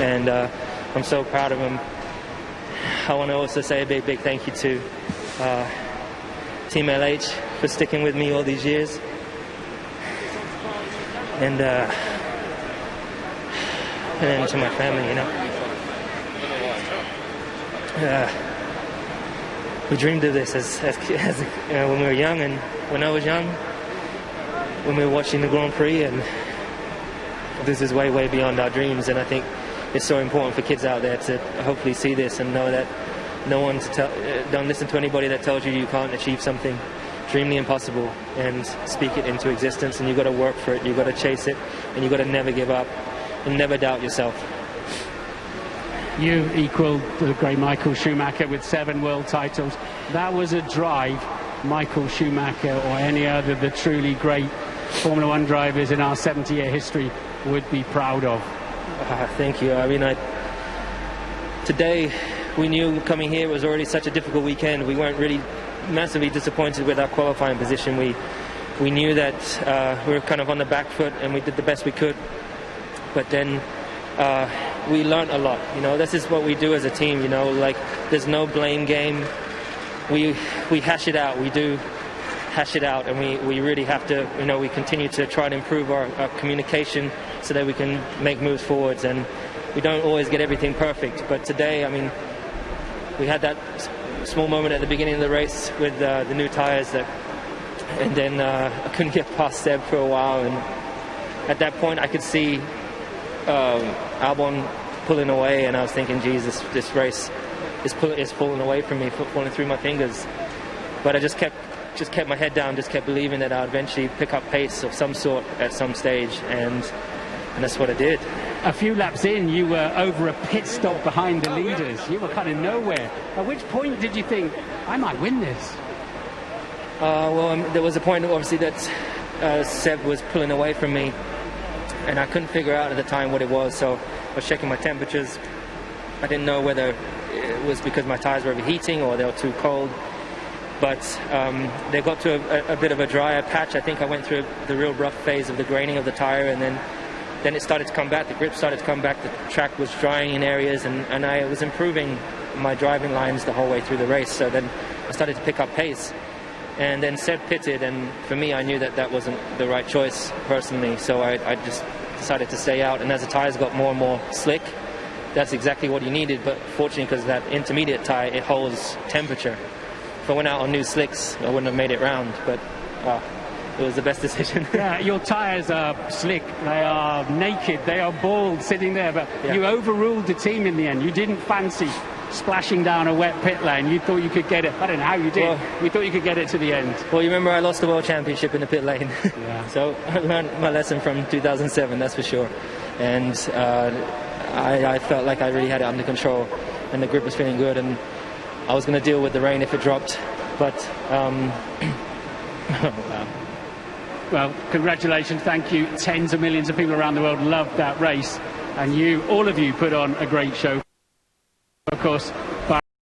and I'm so proud of him. I want to also say a big thank you to Team LH for sticking with me all these years, and to my family, you know. We dreamed of this as when we were young, and when I was young, when we were watching the Grand Prix, and this is way beyond our dreams. And I think it's so important for kids out there to hopefully see this and know that don't listen to anybody that tells you you can't achieve something. Dream the impossible and speak it into existence, and you've got to work for it, you've got to chase it, and you've got to never give up and never doubt yourself. You equalled the great Michael Schumacher with 7 world titles. That was a drive Michael Schumacher or any other the truly great Formula One drivers in our 70-year history would be proud of. Thank you. I mean, today we knew coming here it was already such a difficult weekend. We weren't really massively disappointed with our qualifying position. We knew that we were kind of on the back foot, and we did the best we could. But then we learned a lot. You know, this is what we do as a team. You know, like there's no blame game. We hash it out. We do hash it out, and we really have to. You know, we continue to try to improve our communication so that we can make moves forwards. And we don't always get everything perfect. But today, I mean, we had that small moment at the beginning of the race with the new tires and then I couldn't get past Seb for a while, and at that point I could see Albon pulling away, and I was thinking, geez, this race is pulling away from me, falling through my fingers. But I just kept my head down, just kept believing that I'd eventually pick up pace of some sort at some stage, and that's what I did. A few laps in, you were over a pit stop behind the leaders. You were kind of nowhere. At which point did you think, I might win this? There was a point, obviously, that Seb was pulling away from me, and I couldn't figure out at the time what it was, so I was checking my temperatures. I didn't know whether it was because my tires were overheating or they were too cold, but they got to a bit of a drier patch. I think I went through the real rough phase of the graining of the tire, and then it started to come back, the grip started to come back, the track was drying in areas, and I was improving my driving lines the whole way through the race. So then I started to pick up pace, and then Seb pitted, and for me I knew that wasn't the right choice personally, so I just decided to stay out. And as the tires got more and more slick, that's exactly what you needed. But fortunately, because that intermediate tire, it holds temperature. If I went out on new slicks, I wouldn't have made it round, but it was the best decision. Yeah, your tyres are slick, they are naked, they are bald sitting there, but yeah. You overruled the team in the end. You didn't fancy splashing down a wet pit lane. You thought you could get it. I don't know how you did. Well, we thought you could get it to the end. Well, you remember I lost the World Championship in the pit lane. Yeah. So I learned my lesson from 2007, that's for sure. And I felt like I really had it under control, and the grip was feeling good, and I was going to deal with the rain if it dropped. But well, congratulations, thank you. Tens of millions of people around the world loved that race, and all of you put on a great show. Of course,